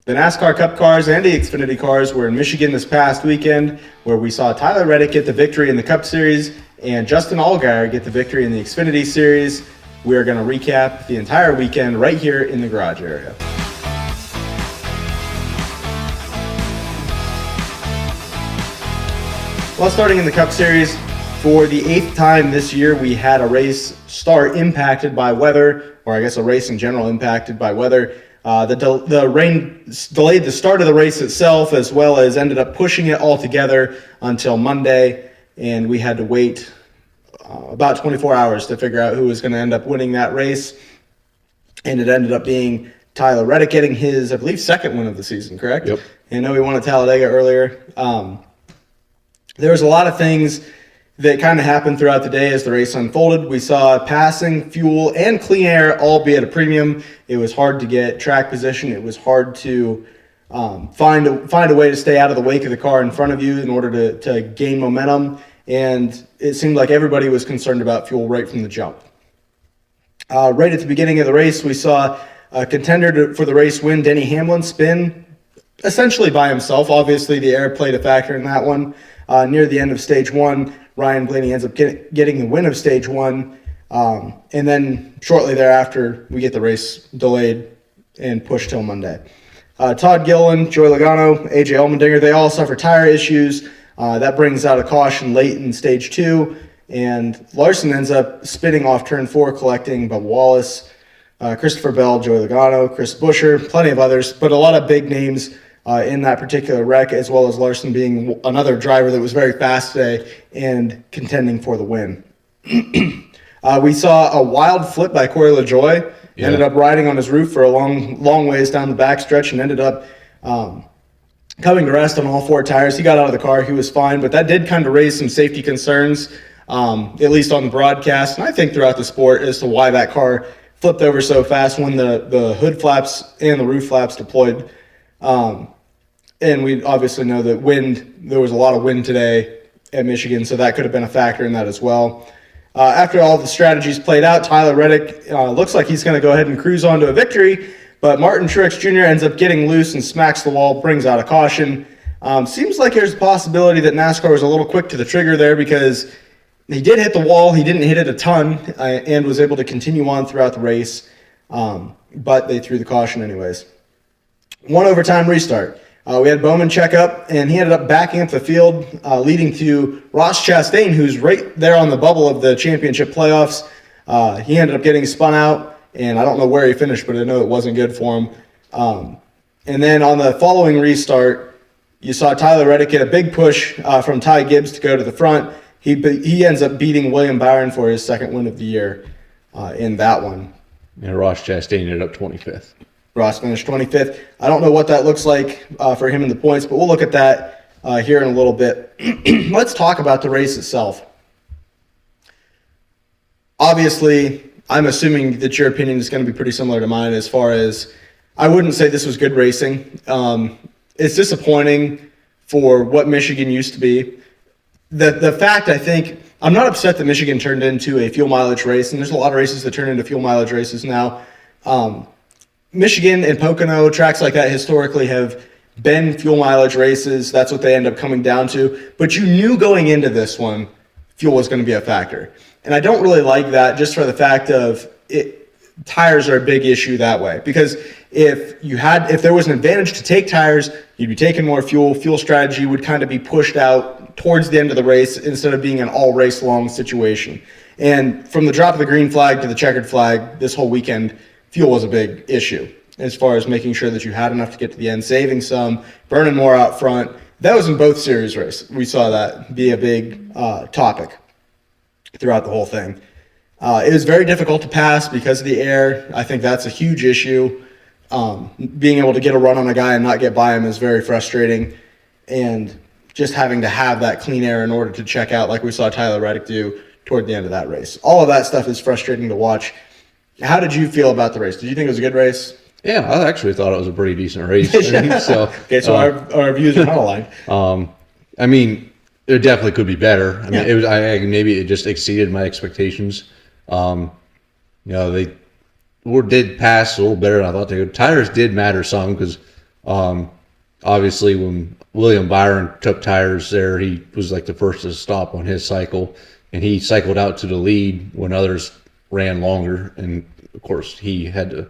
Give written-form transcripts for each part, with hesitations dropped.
The NASCAR Cup cars and the Xfinity cars were in Michigan this past weekend, where we saw Tyler Reddick get the victory in the Cup Series and Justin Allgaier get the victory in the Xfinity Series. We are going to recap the entire weekend right here in the garage area. Well, starting in the Cup Series, for the 8th time this year, we had a race start impacted by weather, or I guess a race in general impacted by weather. The rain delayed the start of the race itself, as well as ended up pushing it all together until Monday, and we had to wait about 24 hours to figure out who was going to end up winning that race, and it ended up being Tyler Reddick getting his, I believe, second win of the season, correct? Yep. I know we won at Talladega earlier. There was a lot of things that kind of happened throughout the day as the race unfolded. We saw passing, fuel, and clean air all be at a premium. It was hard to get track position. It was hard to find a way to stay out of the wake of the car in front of you in order to gain momentum. And it seemed like everybody was concerned about fuel right from the jump. Right at the beginning of the race, we saw a contender for the race win, Denny Hamlin, spin essentially by himself. Obviously, the air played a factor in that one. Near the end of stage one, Ryan Blaney ends up getting the win of stage one. And then shortly thereafter, we get the race delayed and pushed till Monday. Todd Gilliland, Joey Logano, AJ Allmendinger, they all suffer tire issues. That brings out a caution late in stage two. And Larson ends up spinning off turn 4, collecting Bubba Wallace, Christopher Bell, Joey Logano, Chris Buescher, plenty of others, but a lot of big names in that particular wreck, as well as Larson being another driver that was very fast today and contending for the win. We saw a wild flip by Corey Lajoie. Yeah. Ended up riding on his roof for a long ways down the backstretch and ended up coming to rest on all 4 tires. He got out of the car. He was fine, but that did kind of raise some safety concerns, at least on the broadcast, and I think throughout the sport, as to why that car flipped over so fast when the hood flaps and the roof flaps deployed. And we obviously know that there was a lot of wind today at Michigan, so that could have been a factor in that as well. After all the strategies played out, Tyler Reddick looks like he's going to go ahead and cruise on to a victory, but Martin Truex Jr. ends up getting loose and smacks the wall, brings out a caution. Seems like there's a possibility that NASCAR was a little quick to the trigger there, because he did hit the wall. He didn't hit it a ton and was able to continue on throughout the race, but they threw the caution anyways. 1 overtime restart. We had Bowman check up, and he ended up backing up the field, leading to Ross Chastain, who's right there on the bubble of the championship playoffs. He ended up getting spun out, and I don't know where he finished, but I know it wasn't good for him. And then on the following restart, you saw Tyler Reddick get a big push from Ty Gibbs to go to the front. He ends up beating William Byron for his second win of the year in that one. And Ross Chastain ended up 25th. Ross finished 25th. I don't know what that looks like for him in the points, but we'll look at that here in a little bit. Let's talk about the race itself. Obviously, I'm assuming that your opinion is going to be pretty similar to mine as far as I wouldn't say this was good racing. It's disappointing for what Michigan used to be. The fact, I think, I'm not upset that Michigan turned into a fuel mileage race, and there's a lot of races that turn into fuel mileage races now. Michigan and Pocono, tracks like that historically have been fuel mileage races. That's what they end up coming down to. But you knew going into this one, fuel was going to be a factor. And I don't really like that, just for the fact of tires are a big issue that way. Because if there was an advantage to take tires, you'd be taking more fuel. Fuel strategy would kind of be pushed out towards the end of the race instead of being an all race long situation. And from the drop of the green flag to the checkered flag this whole weekend, fuel was a big issue as far as making sure that you had enough to get to the end, saving some, burning more out front. That was in both series races. We saw that be a big topic throughout the whole thing. It was very difficult to pass because of the air. I think that's a huge issue. Being able to get a run on a guy and not get by him is very frustrating. And just having to have that clean air in order to check out, like we saw Tyler Reddick do toward the end of that race. All of that stuff is frustrating to watch. How did you feel about the race? Did you think it was a good race? Yeah, I actually thought it was a pretty decent race. Okay, so our views are not aligned. I mean, it definitely could be better. I mean, it was. Maybe it just exceeded my expectations. They did pass a little better than I thought they would. Tires did matter some because Obviously, when William Byron took tires there, he was like the first to stop on his cycle, and he cycled out to the lead when others ran longer. And of course, he had to,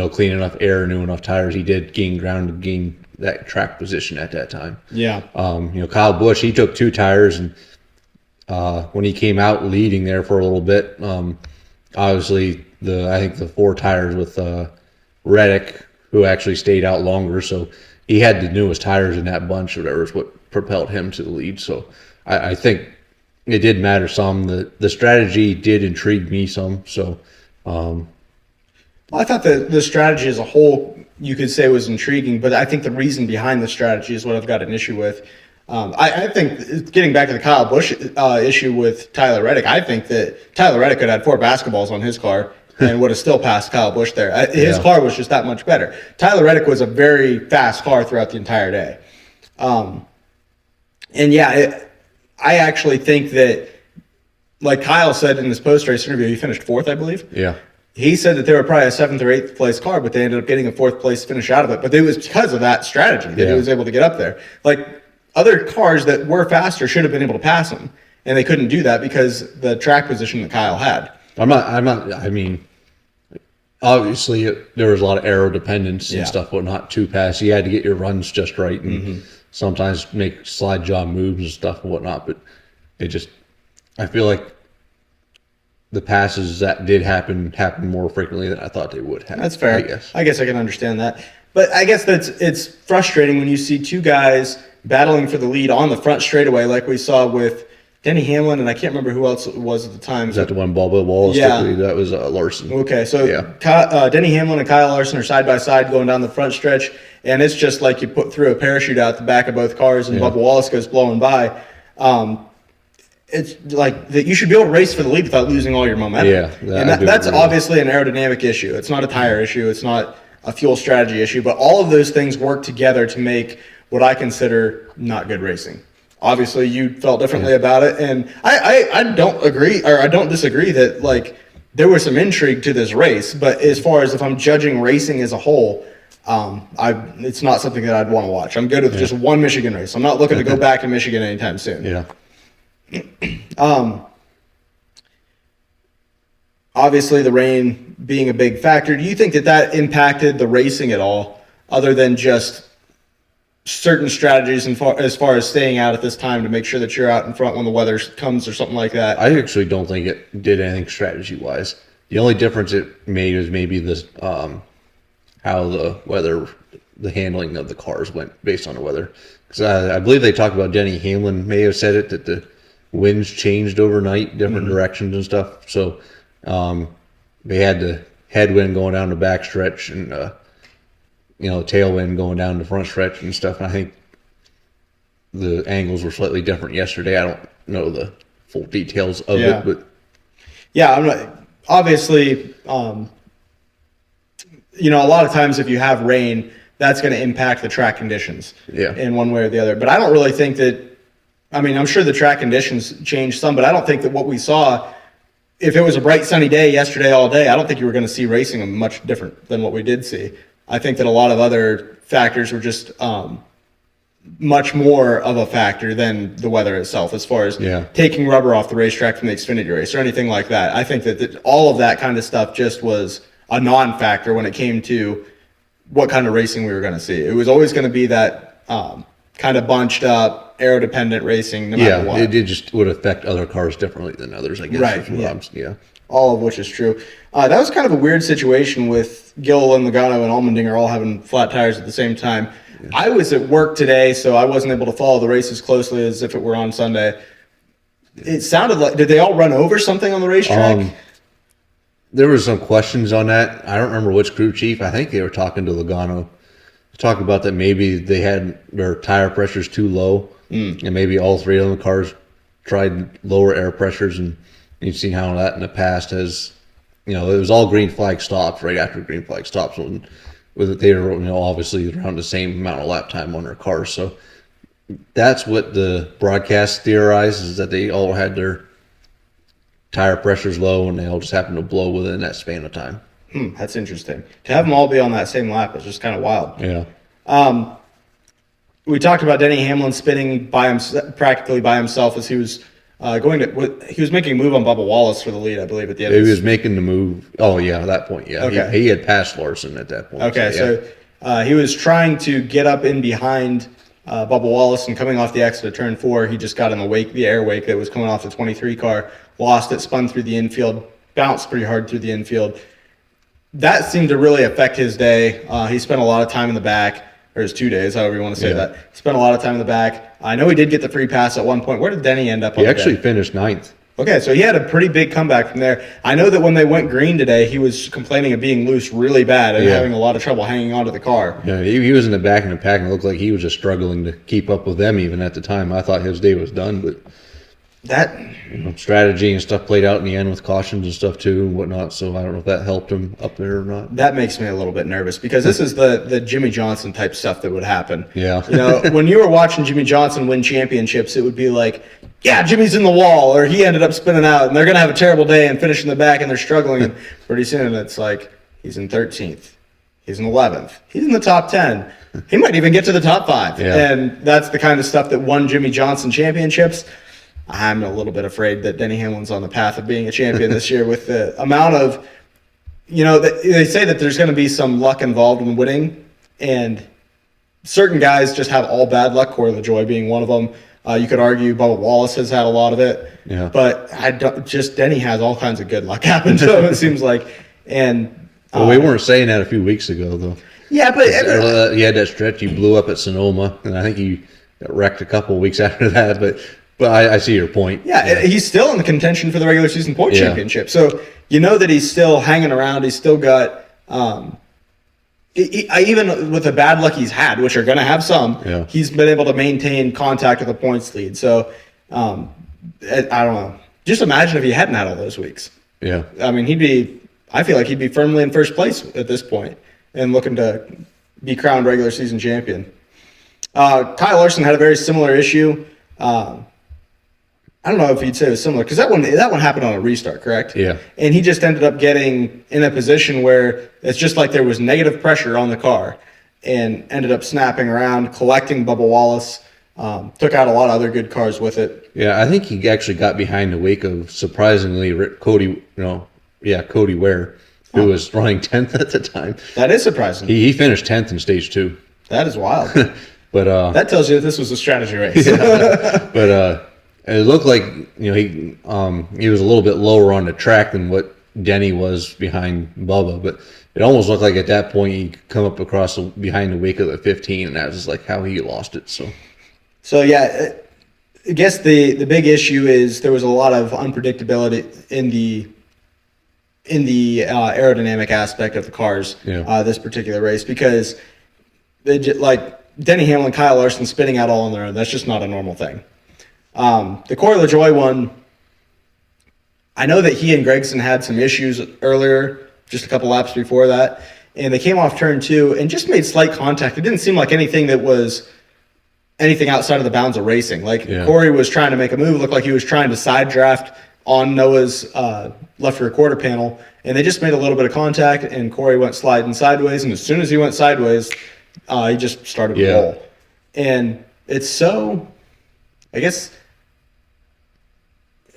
clean enough air, new enough tires. He did gain ground to gain that track position at that time. Yeah. Kyle Busch, he took 2 tires, and when he came out leading there for a little bit, obviously I think the 4 tires with Reddick, who actually stayed out longer, so he had the newest tires in that bunch, whatever is what propelled him to the lead. So I think it did matter some. The strategy did intrigue me some. So I thought the strategy as a whole, you could say, was intriguing, but I think the reason behind the strategy is what I've got an issue with. I think, getting back to the Kyle Busch issue with Tyler Reddick, I think that Tyler Reddick could have had 4 basketballs on his car and would have still passed Kyle Busch there. His car was just that much better. Tyler Reddick was a very fast car throughout the entire day. I actually think that, like Kyle said in his post-race interview, he finished 4th, I believe. Yeah. He said that they were probably a 7th or 8th place car, but they ended up getting a 4th place finish out of it. But it was because of that strategy that he was able to get up there. Like, other cars that were faster should have been able to pass him, and they couldn't do that because the track position that Kyle had. I mean, obviously there was a lot of aero dependence and stuff, whatnot, to pass. You had to get your runs just right, and sometimes make slide job moves and stuff and whatnot. But I feel like the passes that did happen more frequently than I thought they would have. That's fair. I guess I can understand that. But I guess it's frustrating when you see 2 guys battling for the lead on the front straightaway, like we saw with Denny Hamlin, and I can't remember who else it was at the time. Was that the one Bubba Wallace? Yeah. That was Larson. Okay, so Denny Hamlin and Kyle Larson are side by side going down the front stretch, and it's just like you threw a parachute out the back of both cars, and Bubba Wallace goes blowing by. It's like that you should be able to race for the lead without losing all your momentum. Yeah, that's obviously an aerodynamic issue. It's not a tire issue. It's not a fuel strategy issue. But all of those things work together to make what I consider not good racing. Obviously, you felt differently about it, and I don't agree, or I don't disagree that like there was some intrigue to this race. But as far as if I'm judging racing as a whole, it's not something that I'd want to watch. I'm good with just one Michigan race. I'm not looking to go back to Michigan anytime soon. Yeah. Obviously, the rain being a big factor. Do you think that impacted the racing at all, other than just certain strategies as far as staying out at this time to make sure that you're out in front when the weather comes or something like that? I actually don't think it did anything strategy-wise. The only difference it made was maybe this how the weather, the handling of the cars went based on the weather. Because I believe they talked about Denny Hamlin may have said it, that the winds changed overnight, different directions and stuff. So they had the headwind going down the back stretch and tailwind going down the front stretch and stuff. And I think the angles were slightly different yesterday. I don't know the full details of it, but I'm not obviously. A lot of times if you have rain, that's going to impact the track conditions in one way or the other. But I don't really think that. I mean, I'm sure the track conditions changed some, but I don't think that what we saw, if it was a bright sunny day yesterday all day, I don't think you were going to see racing much different than what we did see. I think that a lot of other factors were just much more of a factor than the weather itself, as far as taking rubber off the racetrack from the Xfinity race or anything like that. I think that all of that kind of stuff just was a non-factor when it came to what kind of racing we were going to see. It was always going to be that kind of bunched up, aero-dependent racing, no matter what. It just would affect other cars differently than others, I guess. Right, all of which is true. That was kind of a weird situation with Gill and Logano and Allmendinger all having flat tires at the same time. Yeah. I was at work today, so I wasn't able to follow the race as closely as if it were on Sunday. It sounded like, did they all run over something on the racetrack? There were some questions on that. I don't remember which crew chief. I think they were talking to Logano. Talking about that maybe they had their tire pressures too low, and maybe all 3 of the cars tried lower air pressures, and you've seen how that in the past has, it was all green flag stops right after green flag stops. With they were obviously around the same amount of lap time on their cars, so that's what the broadcast theorizes, is that they all had their tire pressures low and they all just happened to blow within that span of time. That's interesting. To have them all be on that same lap is just kind of wild. Yeah. We talked about Denny Hamlin spinning practically by himself as he was he was making a move on Bubba Wallace for the lead, I believe, at the end. He was making the move. Oh yeah, at that point, yeah. Okay. He had passed Larson at that point. Okay, so he was trying to get up in behind Bubba Wallace, and coming off the exit of turn 4, he just got in the air wake that was coming off the 23 car, lost it, spun through the infield, bounced pretty hard through the infield. That seemed to really affect his day. He spent a lot of time in the back, or his 2 days, however you want to say that. He spent a lot of time in the back. I know he did get the free pass at one point. Where did Denny end up? He actually finished 9th. Okay, so he had a pretty big comeback from there. I know that when they went green today, he was complaining of being loose really bad and having a lot of trouble hanging onto the car. Yeah, he was in the back of the pack and it looked like he was just struggling to keep up with them even at the time. I thought his day was done, but that strategy and stuff played out in the end with cautions and stuff too and whatnot, so I don't know if that helped him up there or not. That makes me a little bit nervous because this is the Jimmy Johnson type stuff that would happen. Yeah. You know, when you were watching Jimmy Johnson win championships, it would be like, yeah, Jimmy's in the wall, or he ended up spinning out, and they're going to have a terrible day and finish in the back, and they're struggling. And pretty soon it's like, he's in 13th. He's in 11th. He's in the top 10. He might even get to the top 5. Yeah. And that's the kind of stuff that won Jimmy Johnson championships. I'm a little bit afraid that Denny Hamlin's on the path of being a champion this year with the amount of, they say that there's going to be some luck involved in winning, and certain guys just have all bad luck, Corey Lajoie being one of them. You could argue Bubba Wallace has had a lot of it, but Denny has all kinds of good luck happen to him, it seems like. And well, we weren't saying that a few weeks ago, though. Yeah, but he had that stretch. He blew up at Sonoma, and I think he got wrecked a couple of weeks after that. But I see your point. Yeah, he's still in the contention for the regular season point championship. So you know that he's still hanging around. He's still got, even with the bad luck he's had, which are going to have some, he's been able to maintain contact with the points lead. So I don't know. Just imagine if he hadn't had all those weeks. Yeah. I mean, I feel like he'd be firmly in first place at this point and looking to be crowned regular season champion. Kyle Larson had a very similar issue. I don't know if you'd say it was similar because that one happened on a restart, correct? Yeah. And he just ended up getting in a position where it's just like there was negative pressure on the car, and ended up snapping around, collecting Bubba Wallace. Took out a lot of other good cars with it. Yeah, I think he actually got behind the wake of surprisingly Cody Ware, who was running 10th at the time. That is surprising. He finished 10th in stage 2. That is wild. But that tells you that this was a strategy race. But it looked like he was a little bit lower on the track than what Denny was behind Bubba, but it almost looked like at that point he come up across behind the wake of the 15, and that was like how he lost it. So yeah, I guess the big issue is there was a lot of unpredictability in the aerodynamic aspect of the cars this particular race, because Denny Hamlin, Kyle Larson spinning out all on their own. That's just not a normal thing. The Corey Lajoie one, I know that he and Gregson had some issues earlier, just a couple laps before that, and they came off turn 2 and just made slight contact. It didn't seem like anything that was anything outside of the bounds of racing. Corey was trying to make a move, looked like he was trying to side draft on Noah's left rear quarter panel, and they just made a little bit of contact, and Corey went sliding sideways, and as soon as he went sideways, he just started to roll. And it's so, I guess,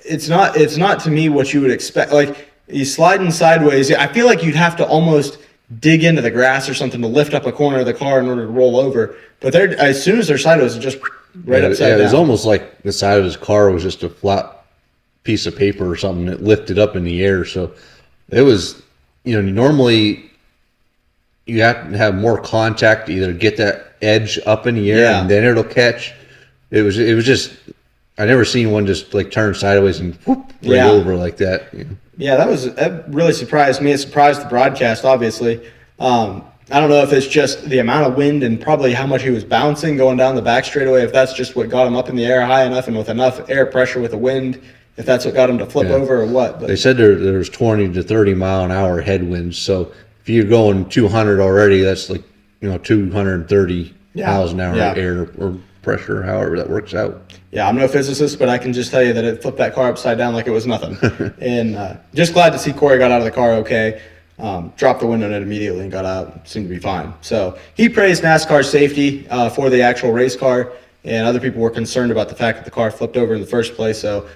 it's not to me what you would expect. Like, he's sliding sideways. I feel like you'd have to almost dig into the grass or something to lift up a corner of the car in order to roll over. But as soon as they're sideways, it's just right upside down. It was almost like the side of his car was just a flat piece of paper or something that lifted up in the air. So it was, normally you have to have more contact to either get that edge up in the air and then it'll catch. It was just, I never seen one just like turn sideways and whoop, right over like that. Yeah, that really surprised me. It surprised the broadcast, obviously. I don't know if it's just the amount of wind and probably how much he was bouncing going down the back straightaway, if that's just what got him up in the air high enough and with enough air pressure with the wind, if that's what got him to flip over or what. But they said there's 20 to 30 mile an hour headwinds. So if you're going 200 already, that's like 230 miles an hour air or pressure, however that works out. Yeah, I'm no physicist, but I can just tell you that it flipped that car upside down like it was nothing. And just glad to see Corey got out of the car okay. dropped the window on it immediately and got out. Seemed to be fine. So he praised NASCAR's safety for the actual race car, and other people were concerned about the fact that the car flipped over in the first place. So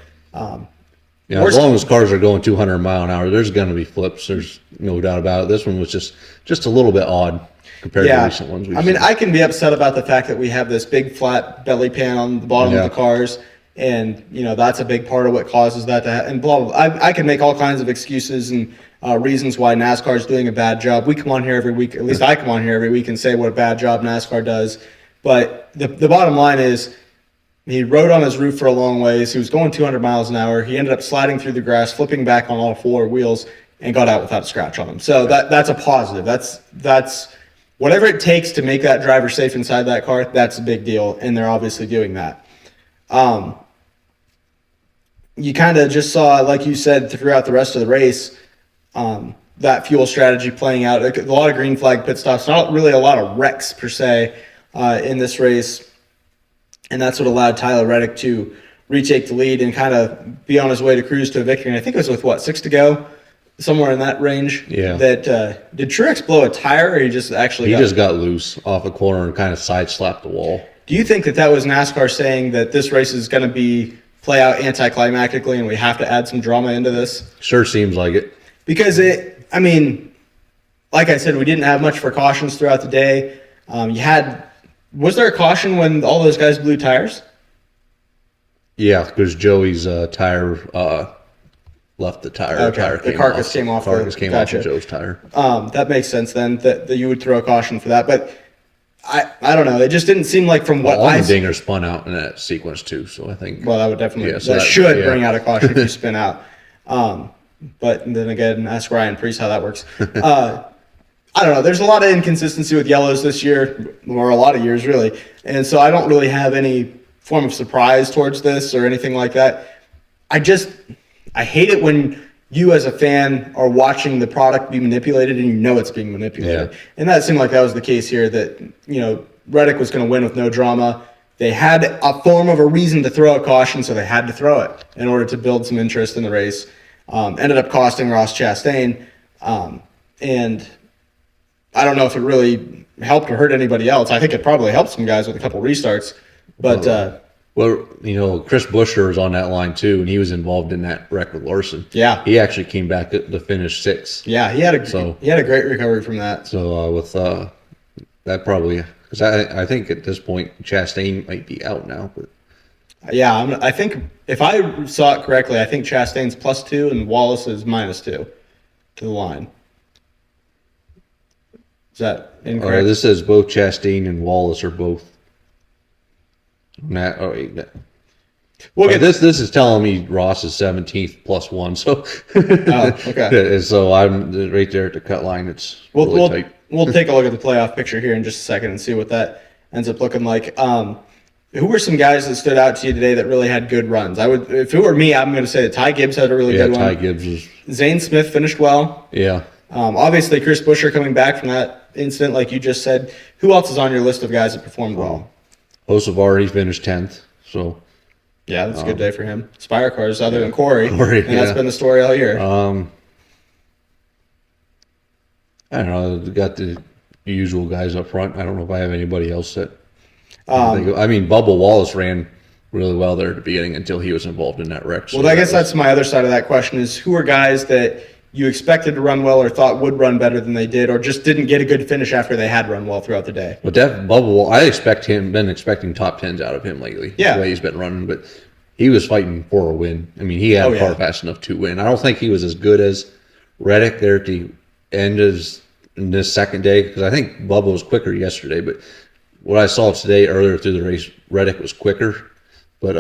yeah, as long as cars are going 200 mile an hour, there's going to be flips. There's no doubt about it. This one was just a little bit odd compared to recent ones. I mean, I can be upset about the fact that we have this big flat belly pan on the bottom of the cars, and that's a big part of what causes that to happen. And blah, blah, blah. I can make all kinds of excuses and reasons why NASCAR is doing a bad job. We come on here every week, at least I come on here every week and say what a bad job NASCAR does. But the bottom line is, he rode on his roof for a long ways. He was going 200 miles an hour. He ended up sliding through the grass, flipping back on all four wheels, and got out without a scratch on him. So that's a positive. That's whatever it takes to make that driver safe inside that car. That's a big deal, and they're obviously doing that. You kind of just saw, like you said, throughout the rest of the race, that fuel strategy playing out. A lot of green flag pit stops, not really a lot of wrecks per se in this race. And that's what allowed Tyler Reddick to retake the lead and kind of be on his way to cruise to a victory. And I think it was with, 6 to go? Somewhere in that range. Yeah. Did Truex blow a tire, or he just actually got loose off a corner and kind of side-slapped the wall. Do you think that was NASCAR saying that this race is going to play out anticlimactically and we have to add some drama into this? Sure seems like it. Because like I said, we didn't have much for cautions throughout the day. Was there a caution when all those guys blew tires? Yeah, because Joey's tire left the tire. Okay. The carcass came off. Carcass came off of Joe's tire. That makes sense then that you would throw a caution for that. But I don't know. It just didn't seem like from what Allmendinger spun out in that sequence too. So I think. Well, that would definitely that should bring out a caution if you spin out. But then again, ask Ryan Preece how that works. I don't know. There's a lot of inconsistency with yellows this year, or a lot of years really, and so I don't really have any form of surprise towards this or anything like that. I hate it when you as a fan are watching the product be manipulated and it's being manipulated. Yeah. And that seemed like that was the case here, that Reddick was going to win with no drama. They had a form of a reason to throw a caution, so they had to throw it in order to build some interest in the race. Ended up costing Ross Chastain, and I don't know if it really helped or hurt anybody else. I think it probably helped some guys with a couple restarts. But Chris Buescher was on that line too, and he was involved in that wreck with Larson. Yeah, he actually came back to finish 6th. Yeah, he had a great recovery from that. So with that probably, because I think at this point Chastain might be out now. But yeah, I think if I saw it correctly, I think Chastain's +2 and Wallace is -2 to the line. Is that incorrect? This says both Chastain and Wallace are both. This is telling me Ross is 17th +1. So okay. So I'm right there at the cut line. It's really tight. We'll take a look at the playoff picture here in just a second and see what that ends up looking like. Who were some guys that stood out to you today that really had good runs? If it were me, I'm going to say that Ty Gibbs had a really good one. Ty Gibbs was. Zane Smith finished well. Yeah. Obviously, Chris Buescher coming back from that incident, like you just said. Who else is on your list of guys that performed well? Osavar, he finished 10th. So. Yeah, that's a good day for him. Spire cars, other than Corey, and that's been the story all year. I don't know. We got the usual guys up front. I don't know if I have anybody else that. Bubba Wallace ran really well there at the beginning until he was involved in that wreck. So I guess that's my other side of that question: is who are guys that you expected to run well or thought would run better than they did, or just didn't get a good finish after they had run well throughout the day? But that Bubba, been expecting top 10s out of him lately. Yeah, the way he's been running, but he was fighting for a win. I mean, he had a car fast enough to win. I don't think he was as good as Reddick there at the end in this second day, because I think Bubba was quicker yesterday. But what I saw today earlier through the race, Reddick was quicker, but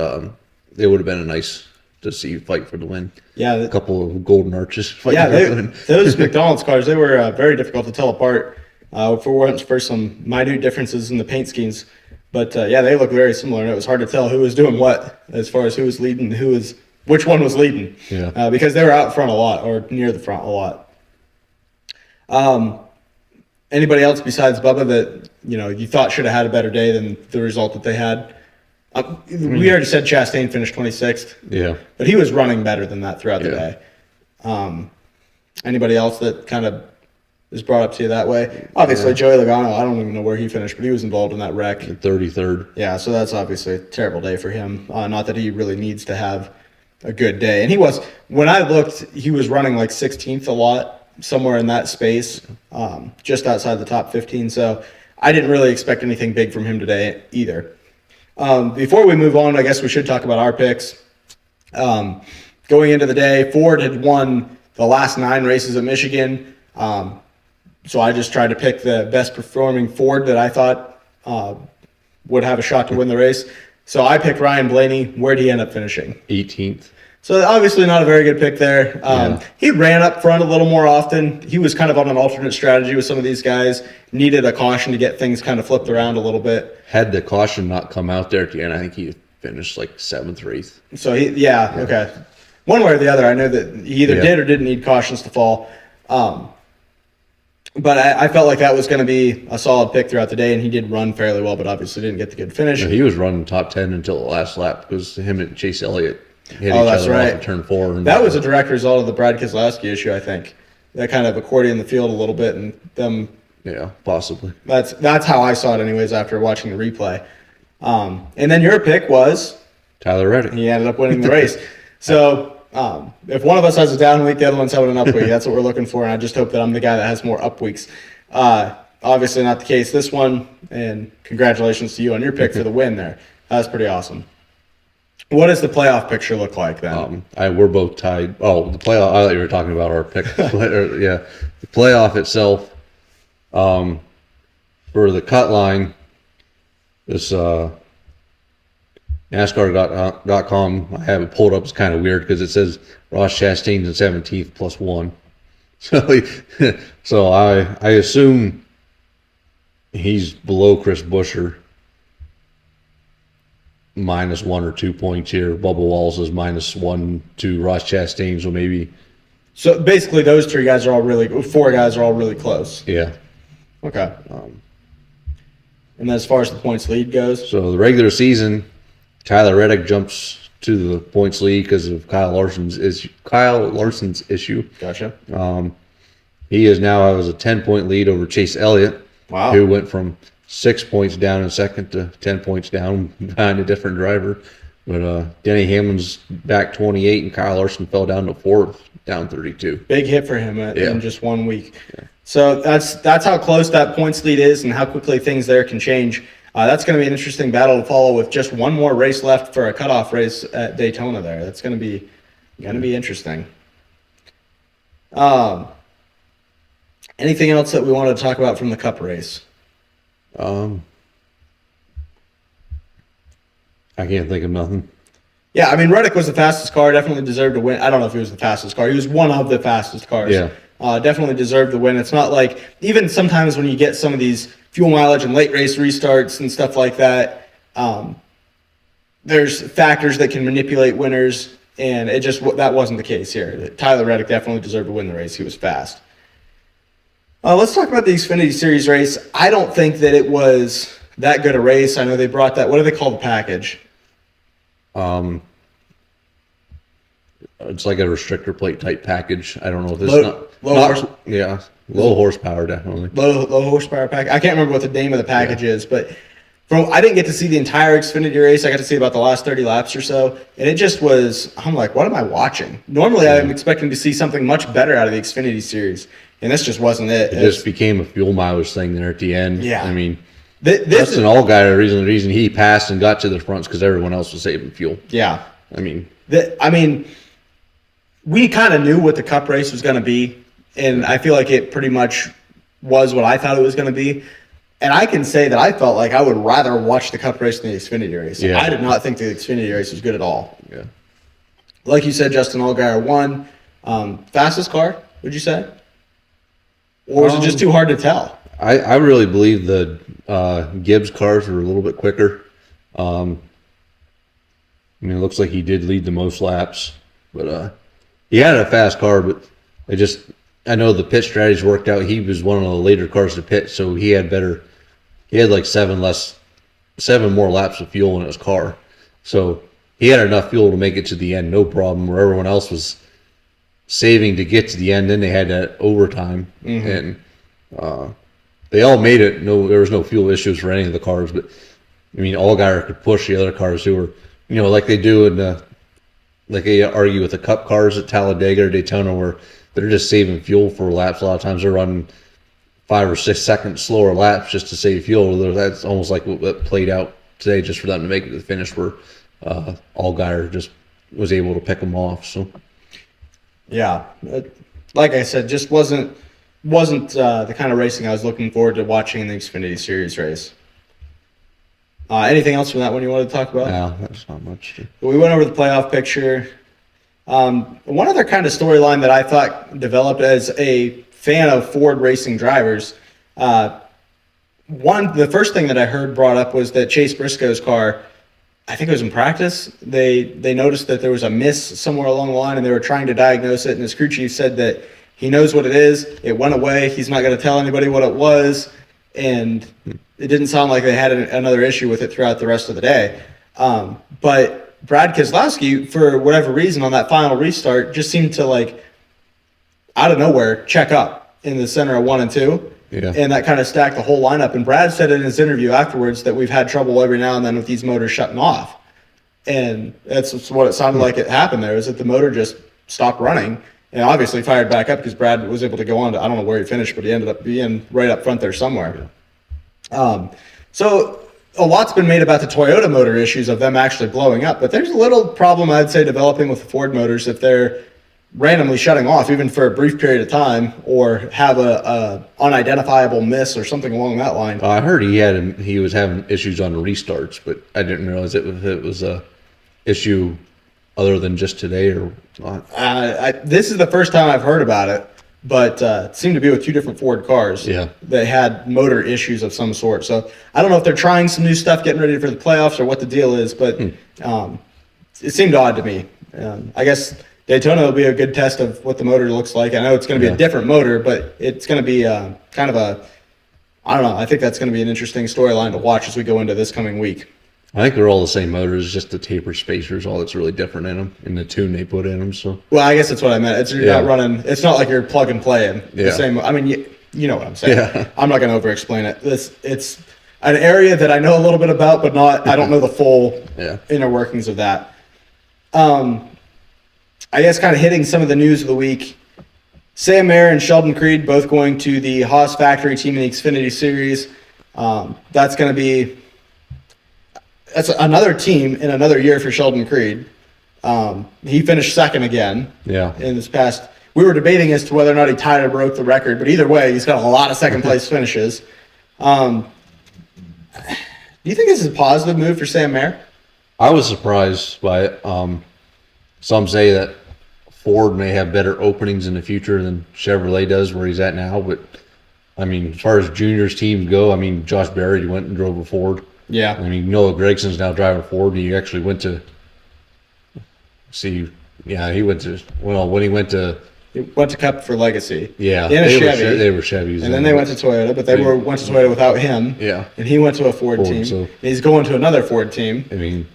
it would have been a nice to see you fight for the win. Yeah, a couple of golden arches. Those McDonald's cars, they were very difficult to tell apart for some minute differences in the paint schemes. But they look very similar, and it was hard to tell who was doing what as far as who was leading, which one was leading. Yeah, because they were out front a lot or near the front a lot. Anybody else besides Bubba that you thought should have had a better day than the result that they had? We already said Chastain finished 26th. Yeah. But he was running better than that throughout the day. Anybody else that kind of is brought up to you that way. Obviously, Joey Logano, I don't even know where he finished, but he was involved in that wreck. 33rd. Yeah, so that's obviously a terrible day for him. Not that he really needs to have a good day. And he was, when I looked, he was running like 16th a lot, somewhere in that space, just outside the top 15. So I didn't really expect anything big from him today either. Before we move on, I guess we should talk about our picks. Going into the day, Ford had won the last 9 races at Michigan. So I just tried to pick the best performing Ford that I thought would have a shot to win the race. So I picked Ryan Blaney. Where did he end up finishing? 18th. So obviously not a very good pick there. He ran up front a little more often. He was kind of on an alternate strategy with some of these guys. Needed a caution to get things kind of flipped around a little bit. Had the caution not come out there at the end, I think he finished like 7th or 8th. So okay. One way or the other, I know that he either did or didn't need cautions to fall. But I felt like that was going to be a solid pick throughout the day, and he did run fairly well, but obviously didn't get the good finish. Yeah, he was running top 10 until the last lap because him and Chase Elliott hit each other off in turn 4. And that was a direct result of the Brad Keselowski issue, I think. That kind of accordioned the field a little bit, and them. Yeah, possibly. That's how I saw it, anyways, after watching the replay. And then your pick was Tyler Reddick. He ended up winning the race. So if one of us has a down week, the other one's having an up week. That's what we're looking for, and I just hope that I'm the guy that has more up weeks. Obviously not the case this one, and congratulations to you on your pick for the win there. That was pretty awesome. What does the playoff picture look like then? We're both tied. Oh, the playoff. I thought you were talking about our pick. The playoff itself. For the cut line, this NASCAR.com, I have it pulled up. It's kind of weird because it says Ross Chastain's in 17th plus 1. So I assume he's below Chris Buescher, minus 1 or 2 points here. Bubba Wallace is minus 1 to Ross Chastain, so maybe. So basically, those 4 guys are all really close. Yeah. Okay. And as far as the points lead goes? So the regular season, Tyler Reddick jumps to the points lead because of Kyle Larson's issue. Gotcha. He is now has a 10-point lead over Chase Elliott, who went from 6 points down in second to 10 points down behind a different driver. But Denny Hamlin's back 28, and Kyle Larson fell down to 4th, down 32. Big hit for him in just 1 week. Yeah. So that's how close that points lead is and how quickly things there can change. That's going to be an interesting battle to follow with just one more race left for a cutoff race at Daytona there. That's going to be interesting. Anything else that we wanted to talk about from the Cup race? I can't think of nothing. Yeah, I mean, Reddick was the fastest car, definitely deserved to win. I don't know if he was the fastest car. He was one of the fastest cars. Yeah. Definitely deserved the win. It's not like, even sometimes when you get some of these fuel mileage and late race restarts and stuff like that, there's factors that can manipulate winners, and that wasn't the case here. Tyler Reddick definitely deserved to win the race. He was fast. Let's talk about the Xfinity Series race. I don't think that it was that good a race. I know they brought that, what do they call the package? It's like a restrictor plate type package. I don't know if this low horsepower, definitely. Low horsepower pack. I can't remember what the name of the package is, but I didn't get to see the entire Xfinity race. I got to see about the last 30 laps or so, and it just was. I'm like, what am I watching? Normally, I'm expecting to see something much better out of the Xfinity Series, and this just wasn't it. It just became a fuel mileage thing there at the end. Yeah, I mean. That's an all guy. The reason he passed and got to the fronts because everyone else was saving fuel. Yeah, I mean, we kind of knew what the Cup race was going to be, and I feel like it pretty much was what I thought it was going to be. And I can say that I felt like I would rather watch the Cup race than the Xfinity race. Yeah. I did not think the Xfinity race was good at all. Yeah, like you said, Justin Allgaier won. Fastest car, would you say, or was it just too hard to tell? I really believe the Gibbs cars were a little bit quicker. I mean, it looks like he did lead the most laps, but he had a fast car. But I know the pit strategy worked out. He was one of the later cars to pit, so he had like 7 more laps of fuel in his car. So he had enough fuel to make it to the end, no problem. Where everyone else was saving to get to the end, then they had that overtime, and They all made it. No, there was no fuel issues for any of the cars, but I mean, Allgaier could push the other cars who were, like they do in, like they argue with the Cup cars at Talladega or Daytona, where they're just saving fuel for laps. A lot of times they're running 5 or 6 seconds slower laps just to save fuel. That's almost like what played out today, just for them to make it to the finish, where Allgaier just was able to pick them off. So, yeah, like I said, just wasn't the kind of racing I was looking forward to watching in the Xfinity Series race. Anything else from that one you wanted to talk about? No, that's not much. We went over the playoff picture. One other kind of storyline that I thought developed as a fan of Ford racing drivers, the first thing that I heard brought up was that Chase Briscoe's car, I think it was in practice, they noticed that there was a miss somewhere along the line and they were trying to diagnose it, and his crew chief said that he knows what it is. It went away. He's not going to tell anybody what it was, and it didn't sound like they had another issue with it throughout the rest of the day. But Brad Keselowski, for whatever reason, on that final restart, just seemed to, like, out of nowhere, check up in the center of 1 and 2. Yeah. And that kind of stacked the whole lineup. And Brad said in his interview afterwards that we've had trouble every now and then with these motors shutting off. And that's what it sounded like it happened there, is that the motor just stopped running and obviously fired back up because Brad was able to go on to, I don't know where he finished, but he ended up being right up front there somewhere. Yeah. So a lot's been made about the Toyota motor issues of them actually blowing up, but there's a little problem, I'd say, developing with the Ford motors if they're randomly shutting off, even for a brief period of time, or have a unidentifiable miss or something along that line. I heard he was having issues on restarts, but I didn't realize it was a issue other than just today or not. This is the first time I've heard about it, but it seemed to be with 2 different Ford cars. Yeah. That had motor issues of some sort. So I don't know if they're trying some new stuff, getting ready for the playoffs, or what the deal is, but it seemed odd to me. I guess Daytona will be a good test of what the motor looks like. I know it's going to be a different motor, but it's going to be kind of I don't know. I think that's going to be an interesting storyline to watch as we go into this coming week. I think they're all the same motors, just the taper spacers, all that's really different in them, in the tune they put in them. So, well, I guess that's what I meant. You're not running. It's not like you're plug and playing the same. I mean, you know what I'm saying. Yeah. I'm not going to over-explain it. It's an area that I know a little bit about, but I don't know the full inner workings of that. I guess kind of hitting some of the news of the week. Sam Mayer and Sheldon Creed both going to the Haas factory team in the Xfinity Series. That's going to be another team in another year for Sheldon Creed. He finished second again. Yeah. In this past, we were debating as to whether or not he tied or broke the record, but either way, he's got a lot of second place finishes. Do you think this is a positive move for Sam Mayer? I was surprised by it. Some say that Ford may have better openings in the future than Chevrolet does where he's at now, but I mean, as far as juniors teams go, I mean, Josh Berry went and drove a Ford. Yeah. I mean, Noah Gregson's now driving Ford, and he actually went to when he went to Cup for Legacy. Yeah. In a Chevy. They were Chevys. And then they went to Toyota, but they went to Toyota without him. Yeah. And he went to a Ford team. So, and he's going to another Ford team. I mean,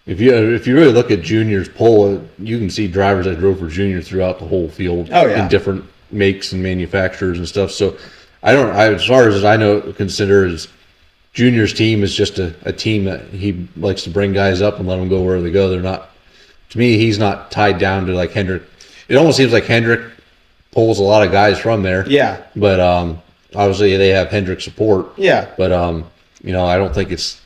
if you really look at juniors poll, you can see drivers that drove for junior throughout the whole field in different makes and manufacturers and stuff. So as far as I know, consider his juniors team is just a team that he likes to bring guys up and let them go wherever they go. They're not, to me, he's not tied down to like Hendrick. It almost seems like Hendrick pulls a lot of guys from there. Yeah. But obviously they have Hendrick support. Yeah. But I don't think it's.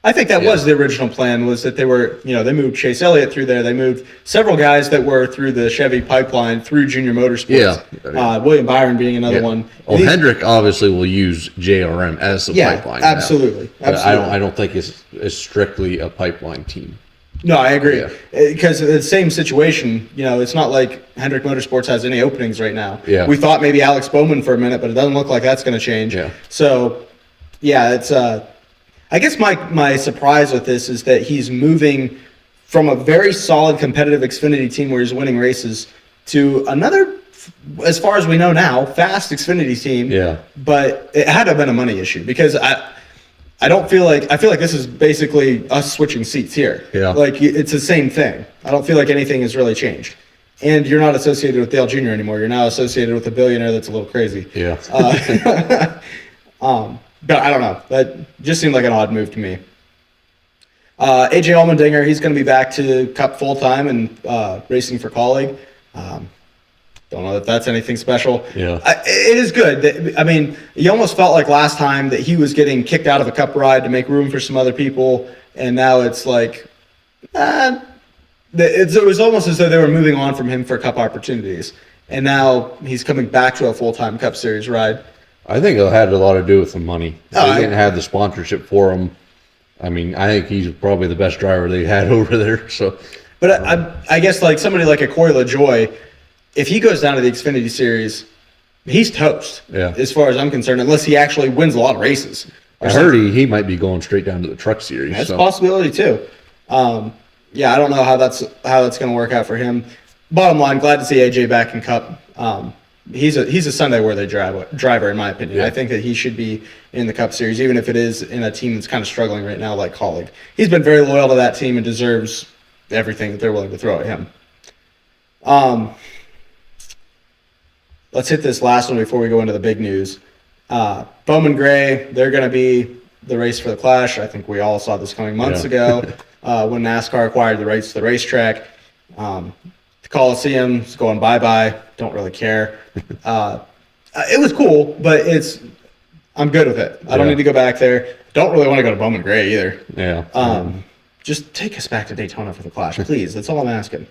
I think that was the original plan, was that they were, they moved Chase Elliott through there. They moved several guys that were through the Chevy pipeline through Junior Motorsports. Yeah. William Byron being another one. Well, Hendrick obviously will use JRM as the pipeline. Absolutely. Absolutely. I don't think it's strictly a pipeline team. No, I agree. Because the same situation, it's not like Hendrick Motorsports has any openings right now. Yeah. We thought maybe Alex Bowman for a minute, but it doesn't look like that's going to change. Yeah. So, it's I guess my surprise with this is that he's moving from a very solid competitive Xfinity team where he's winning races to another, as far as we know now, fast Xfinity team. Yeah. But it had to have been a money issue, because I feel like this is basically us switching seats here. Yeah. Like, it's the same thing. I don't feel like anything has really changed. and you're not associated with Dale Jr. anymore. You're now associated with a billionaire that's a little crazy. Yeah. But I don't know. That just seemed like an odd move to me. AJ Allmendinger, he's going to be back to Cup full time and racing for Colleague. Don't know if that's anything special. Yeah. It is good. I mean, you almost felt like last time that he was getting kicked out of a Cup ride to make room for some other people, and now it's like, it was almost as though they were moving on from him for Cup opportunities, and now he's coming back to a full-time Cup Series ride. I think it had a lot to do with the money. They didn't have the sponsorship for him. I mean, I think he's probably the best driver they had over there. So, but I guess like somebody like a Corey Lajoie, if he goes down to the Xfinity Series, he's toast. Yeah. As far as I'm concerned, unless he actually wins a lot of races. I heard he might be going straight down to the Truck Series. That's a possibility too. Yeah, I don't know how that's going to work out for him. Bottom line, glad to see AJ back in Cup. He's a Sunday worthy driver in my opinion. Yeah. I think that he should be in the Cup Series, even if it is in a team that's kind of struggling right now, like Colleague. He's been very loyal to that team and deserves everything that they're willing to throw at him. Let's hit this last one before we go into the big news. Bowman Gray, they're going to be the race for the Clash. I think we all saw this coming months ago when NASCAR acquired the rights to the racetrack. The Coliseum is going bye-bye. Don't really care. It was cool, but I'm good with it. I don't need to go back there. Don't really want to go to Bowman Gray either. Yeah. Just take us back to Daytona for the Clash, please. That's all I'm asking.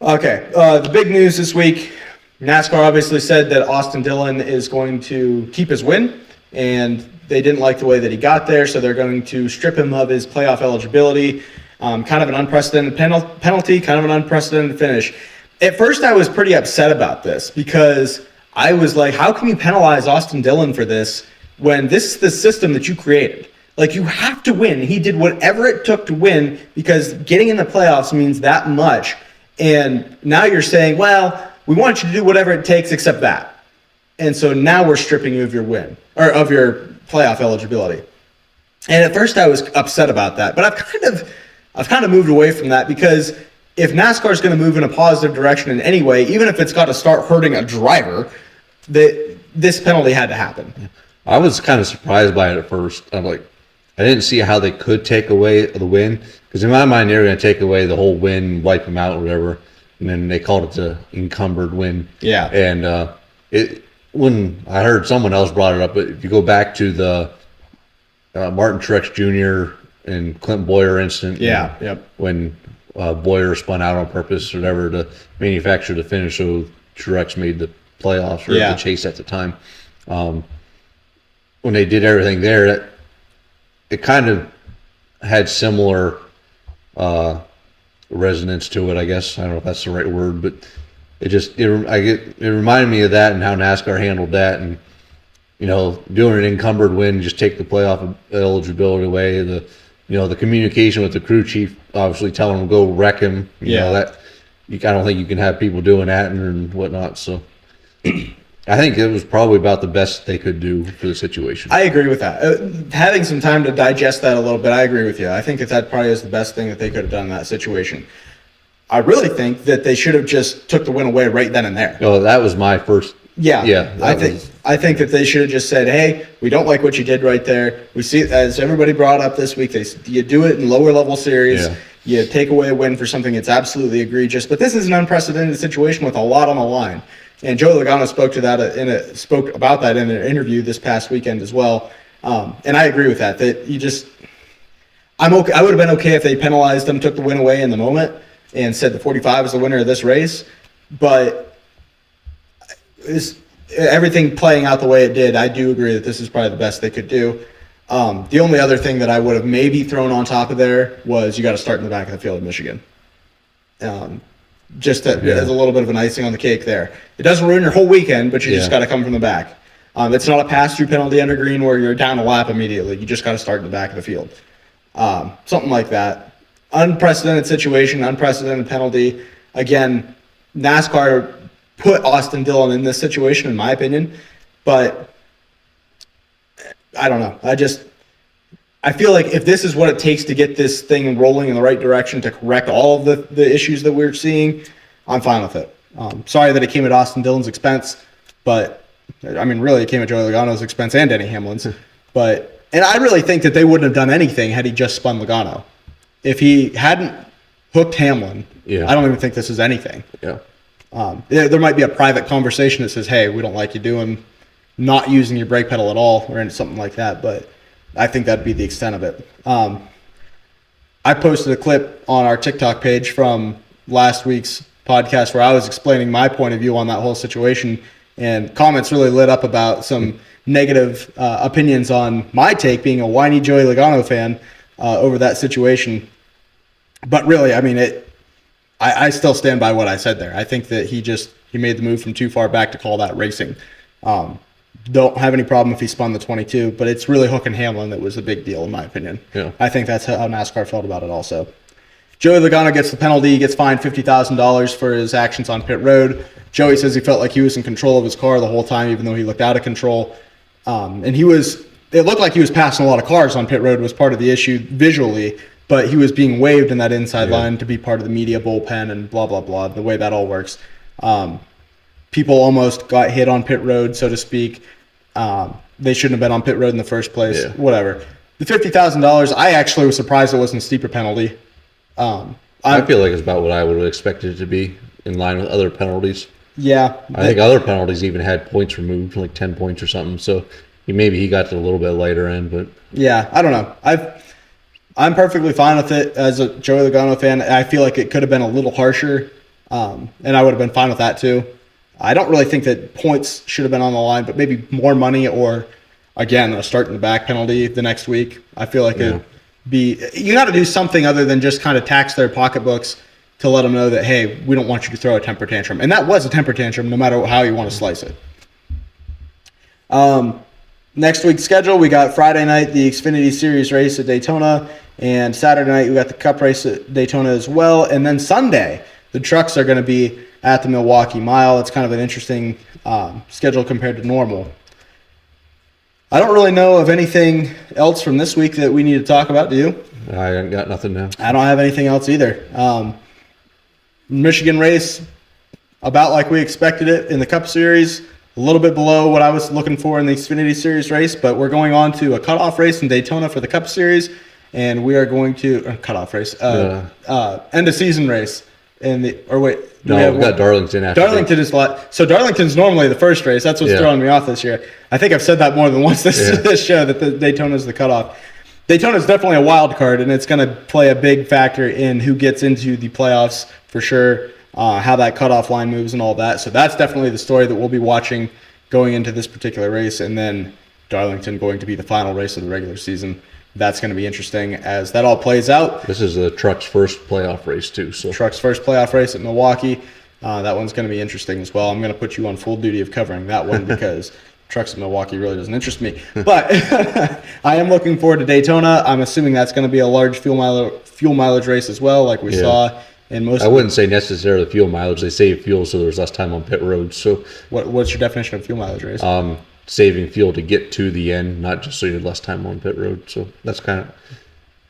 Okay, the big news this week. NASCAR obviously said that Austin Dillon is going to keep his win, and they didn't like the way that he got there, so they're going to strip him of his playoff eligibility. Kind of an unprecedented penalty, kind of an unprecedented finish. At first, I was pretty upset about this because I was like, how can you penalize Austin Dillon for this when this is the system that you created? Like, you have to win. He did whatever it took to win because getting in the playoffs means that much. And now you're saying, well, we want you to do whatever it takes except that. And so now we're stripping you of your win or of your playoff eligibility. And at first I was upset about that, but I've kind of moved away from that because if NASCAR is going to move in a positive direction in any way, even if it's got to start hurting a driver, this penalty had to happen. I was kind of surprised by it at first. I'm like, I didn't see how they could take away the win because in my mind they were going to take away the whole win, wipe him out, or whatever. And then they called it the encumbered win. Yeah. And when I heard someone else brought it up, but if you go back to the Martin Truex Jr. and Clint Boyer incident, when Boyer spun out on purpose or whatever to manufacture the finish, so Truex made the playoffs or the chase at the time. When they did everything there, it kind of had similar resonance to it, I guess. I don't know if that's the right word, but it reminded me of that and how NASCAR handled that, and doing an encumbered win, just take the playoff eligibility away. The communication with the crew chief, obviously telling him go wreck him. I don't think you can have people doing that and whatnot. So I think it was probably about the best they could do for the situation. I agree with that. Having some time to digest that a little bit, I agree with you. I think that probably is the best thing that they could have done in that situation. I really think that they should have just took the win away right then and there. Oh, that was my first. Yeah. I think that they should have just said, hey, we don't like what you did right there. We see, as everybody brought up this week, you do it in lower level series. Yeah. You take away a win for something that's absolutely egregious. But this is an unprecedented situation with a lot on the line. And Joe Logano spoke about that in an interview this past weekend as well. And I agree with that. I would have been okay if they penalized them, took the win away in the moment, and said the 45 is the winner of this race. But everything playing out the way it did, I do agree that this is probably the best they could do. The only other thing that I would have maybe thrown on top of there was you got to start in the back of the field in Michigan. As a little bit of an icing on the cake there. It doesn't ruin your whole weekend, but you just got to come from the back. It's not a pass-through penalty under green where you're down a lap immediately. You just got to start in the back of the field. Something like that. Unprecedented situation, unprecedented penalty. Again, NASCAR put Austin Dillon in this situation, in my opinion, but I don't know. I feel like if this is what it takes to get this thing rolling in the right direction to correct all of the issues that we're seeing, I'm fine with it. Sorry that it came at Austin Dillon's expense, but I mean, really, it came at Joey Logano's expense and Denny Hamlin's. And I really think that they wouldn't have done anything had he just spun Logano. If he hadn't hooked Hamlin, I don't even think this is anything. There might be a private conversation that says, hey, we don't like you not using your brake pedal at all or something like that, but I think that'd be the extent of it. I posted a clip on our TikTok page from last week's podcast where I was explaining my point of view on that whole situation, and comments really lit up about some negative opinions on my take, being a whiny Joey Logano fan, over that situation. But really, I mean, I still stand by what I said there. I think that he made the move from too far back to call that racing. Don't have any problem if he spun the 22, but it's really hooking Hamlin that was a big deal, in my opinion. I think that's how NASCAR felt about it also. Joey Logano gets the penalty. He gets fined $50,000 for his actions on pit road. Joey says he felt like he was in control of his car the whole time, even though he looked out of control. And it looked like he was passing a lot of cars on pit road was part of the issue visually, but he was being waved in that inside line to be part of the media bullpen and blah, blah, blah, the way that all works. People almost got hit on pit road, so to speak. They shouldn't have been on pit road in the first place. Whatever. The $50,000, I actually was surprised it wasn't a steeper penalty. I feel like it's about what I would have expected it to be, in line with other penalties. I think other penalties even had points removed, like 10 points or something. So maybe he got to a little bit lighter end, but I don't know. I'm perfectly fine with it as a Joey Logano fan. I feel like it could have been a little harsher, and I would have been fine with that too. I don't really think that points should have been on the line, but maybe more money or, again, a start in the back penalty the next week. I feel like you got to do something other than just kind of tax their pocketbooks to let them know that, hey, we don't want you to throw a temper tantrum. And that was a temper tantrum, no matter how you want to slice it. Next week's schedule, we got Friday night, the Xfinity Series race at Daytona, and Saturday night, we got the Cup race at Daytona as well. And then Sunday, the trucks are going to be at the Milwaukee Mile. It's kind of an interesting schedule compared to normal. I don't really know of anything else from this week that we need to talk about. Do you? I ain't got nothing now. I don't have anything else either. Michigan race, about like we expected it in the Cup Series. A little bit below what I was looking for in the Xfinity Series race, but we're going on to a cutoff race in Daytona for the Cup Series, and we are going to cutoff race, end of season race. We got Darlington after. Darlington is so Darlington's normally the first race. That's what's throwing me off this year. I think I've said that more than once this show, that the Daytona is the cutoff. Daytona is definitely a wild card, and it's going to play a big factor in who gets into the playoffs for sure, how that cutoff line moves and all that. So that's definitely the story that we'll be watching going into this particular race, and then Darlington going to be the final race of the regular season. That's going to be interesting as that all plays out. This is the truck's first playoff race too. So truck's first playoff race at Milwaukee. That one's going to be interesting as well. I'm going to put you on full duty of covering that one because trucks in Milwaukee really doesn't interest me. But I am looking forward to Daytona. I'm assuming that's going to be a large fuel mileage race as well, like we saw in most. I wouldn't say necessarily fuel mileage. They save fuel so there's less time on pit road. So what's your definition of fuel mileage race? Saving fuel to get to the end, not just so you have less time on pit road. So that's kind of,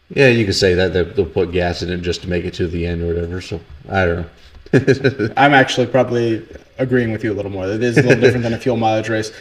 you can say that they'll put gas in it just to make it to the end or whatever. So I don't know. I'm actually probably agreeing with you a little more. It is a little different than a fuel mileage race.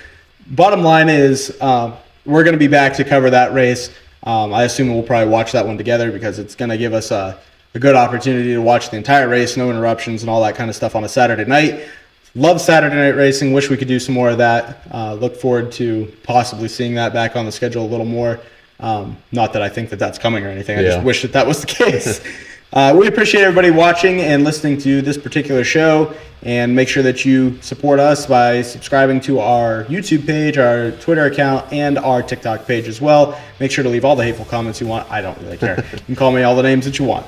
Bottom line is we're going to be back to cover that race. I assume we'll probably watch that one together because it's going to give us a good opportunity to watch the entire race, no interruptions and all that kind of stuff on a Saturday night. Love Saturday night racing. Wish we could do some more of that. Look forward to possibly seeing that back on the schedule a little more. Not that I think that that's coming or anything. I just wish that was the case. We appreciate everybody watching and listening to this particular show. And make sure that you support us by subscribing to our YouTube page, our Twitter account, and our TikTok page as well. Make sure to leave all the hateful comments you want. I don't really care. You can call me all the names that you want.